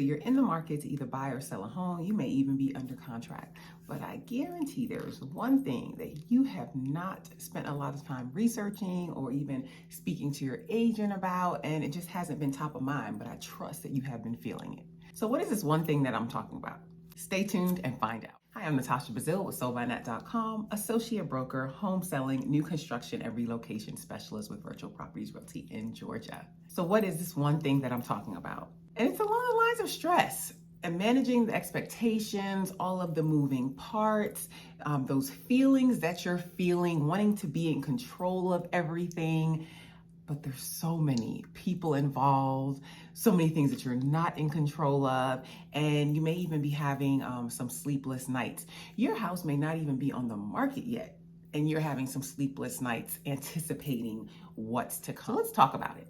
You're in the market to either buy or sell a home. You may even be under contract. But I guarantee there is one thing that you have not spent a lot of time researching or even speaking to your agent about, and it just hasn't been top of mind, but I trust that you have been feeling it. So what is this one thing that I'm talking about? Stay tuned and find out. Hi, I'm Natasha Bazile with SoldByNat.com, associate broker, home selling, new construction, and relocation specialist with Virtual Properties Realty in Georgia. So what is this one thing that I'm talking about? And it's along the lines of stress and managing the expectations, all of the moving parts, those feelings that you're feeling, wanting to be in control of everything. But there's so many people involved, so many things that you're not in control of, and you may even be having some sleepless nights. Your house may not even be on the market yet, and you're having some sleepless nights anticipating what's to come. So let's talk about it.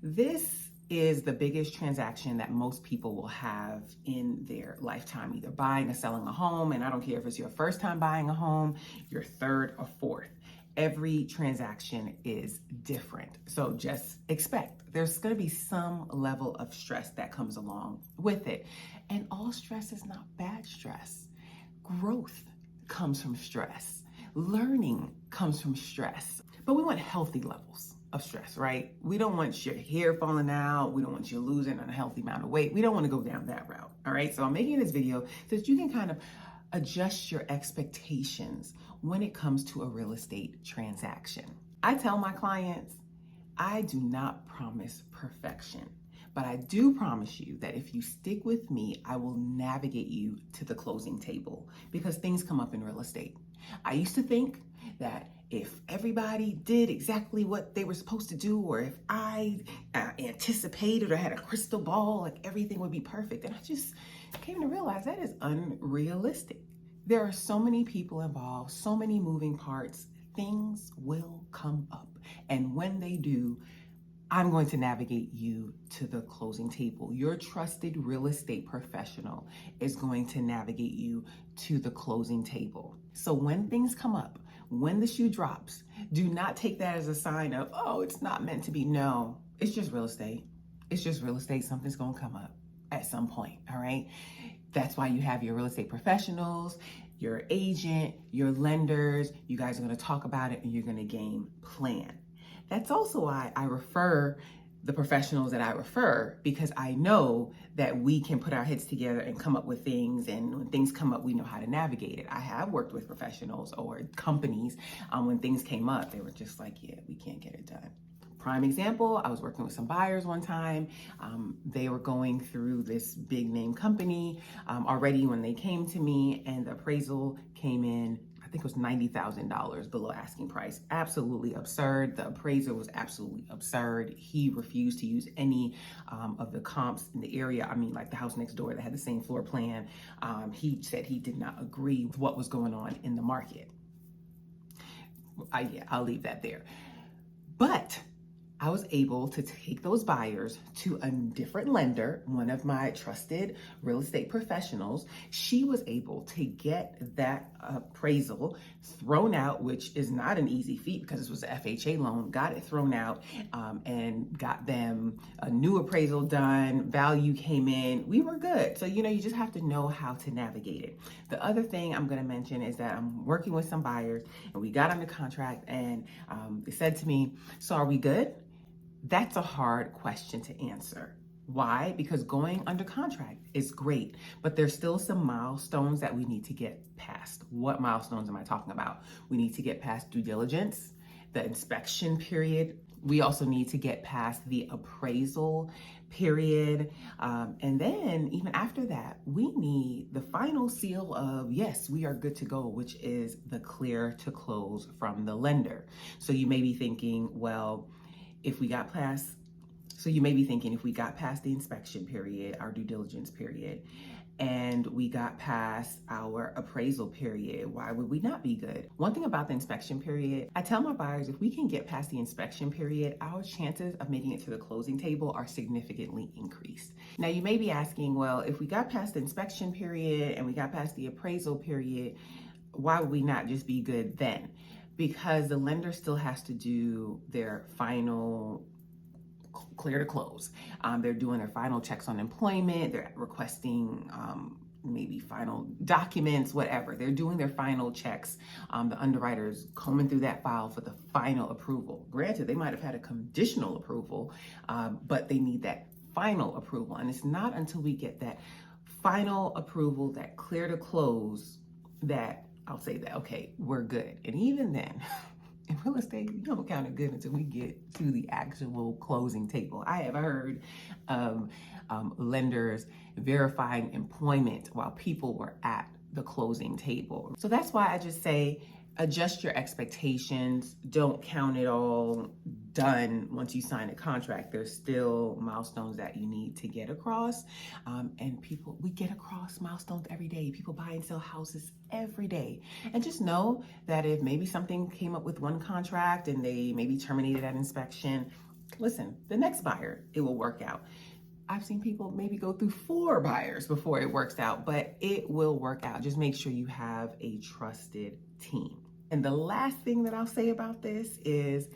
This is the biggest transaction that most people will have in their lifetime, either buying or selling a home. And I don't care if it's your first time buying a home, your third or fourth. Every transaction is different. So just expect there's going to be some level of stress that comes along with it. And all stress is not bad stress. Growth comes from stress. Learning comes from stress. But we want healthy levels of stress, right? We don't want your hair falling out. We don't want you losing an unhealthy amount of weight. We don't want to go down that route. All right. So I'm making this video so that you can kind of adjust your expectations when it comes to a real estate transaction. I tell my clients, I do not promise perfection, but I do promise you that if you stick with me, I will navigate you to the closing table, because things come up in real estate. I used to think that if everybody did exactly what they were supposed to do, or if I anticipated or had a crystal ball, like everything would be perfect. And I just came to realize that is unrealistic. There are so many people involved, so many moving parts. Things will come up. And when they do, I'm going to navigate you to the closing table. Your trusted real estate professional is going to navigate you to the closing table. So when things come up, when the shoe drops, do not take that as a sign of, oh, it's not meant to be. No, it's just real estate. It's just real estate. Something's going to come up at some point, all right? That's why you have your real estate professionals, your agent, your lenders. You guys are going to talk about it and you're going to game plan. That's also why I refer the professionals that I refer, because I know that we can put our heads together and come up with things. And when things come up, we know how to navigate it. I have worked with professionals or companies when things came up, they were just like, yeah, we can't get it done. Prime example, I was working with some buyers one time. They were going through this big name company already when they came to me, and the appraisal came in, I think it was $90,000 below asking price. Absolutely absurd. The appraiser was absolutely absurd. He refused to use any of the comps in the area. I mean, like the house next door that had the same floor plan. He said he did not agree with what was going on in the market. Yeah, I'll leave that there. But I was able to take those buyers to a different lender, one of my trusted real estate professionals. She was able to get that appraisal thrown out, which is not an easy feat because this was an FHA loan, got it thrown out and got them a new appraisal done. Value came in. We were good. So, you just have to know how to navigate it. The other thing I'm going to mention is that I'm working with some buyers and we got under contract, and they said to me, so are we good? That's a hard question to answer. Why? Because going under contract is great, but there's still some milestones that we need to get past. What milestones am I talking about? We need to get past due diligence, the inspection period. We also need to get past the appraisal period. And then even after that, we need the final seal of, yes, we are good to go, which is the clear to close from the lender. So you may be thinking, well, if we got past the inspection period, our due diligence period, and we got past our appraisal period, why would we not be good? One thing about the inspection period, I tell my buyers, if we can get past the inspection period, our chances of making it to the closing table are significantly increased. Now, you may be asking, well, if we got past the inspection period and we got past the appraisal period, why would we not just be good then? Because the lender still has to do their final clear to close. They're doing their final checks on employment. They're requesting maybe final documents, whatever. They're doing their final checks. The underwriter's combing through that file for the final approval. Granted, they might have had a conditional approval, but they need that final approval. And it's not until we get that final approval, that clear to close, that I'll say that, okay, we're good. And even then, in real estate, you don't count it good until we get to the actual closing table. I have heard of lenders verifying employment while people were at the closing table. So that's why I just say, adjust your expectations. Don't count it all done once you sign a contract. There's still milestones that you need to get across. And we get across milestones every day. People buy and sell houses every day. And just know that if maybe something came up with one contract and they maybe terminated at inspection, listen, the next buyer, it will work out. I've seen people maybe go through 4 buyers before it works out, but it will work out. Just make sure you have a trusted team. And the last thing that I'll say about this is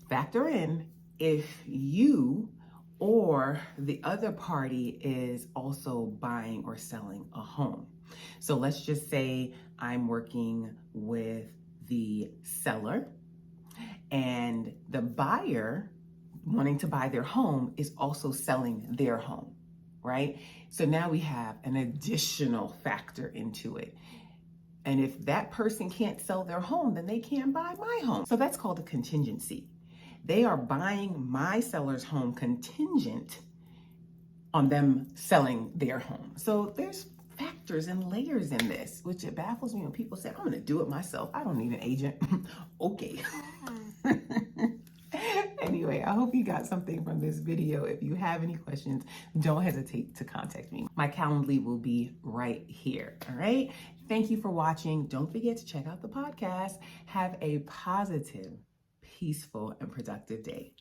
factor in if you or the other party is also buying or selling a home. So let's just say I'm working with the seller and the buyer wanting to buy their home is also selling their home, right? So now we have an additional factor into it. And if that person can't sell their home, then they can't buy my home. So that's called a contingency. They are buying my seller's home contingent on them selling their home. So there's factors and layers in this, which it baffles me when people say, I'm going to do it myself. I don't need an agent. Okay. Anyway, I hope you got something from this video. If you have any questions, don't hesitate to contact me. My Calendly will be right here. All right. Thank you for watching. Don't forget to check out the podcast. Have a positive, peaceful, and productive day.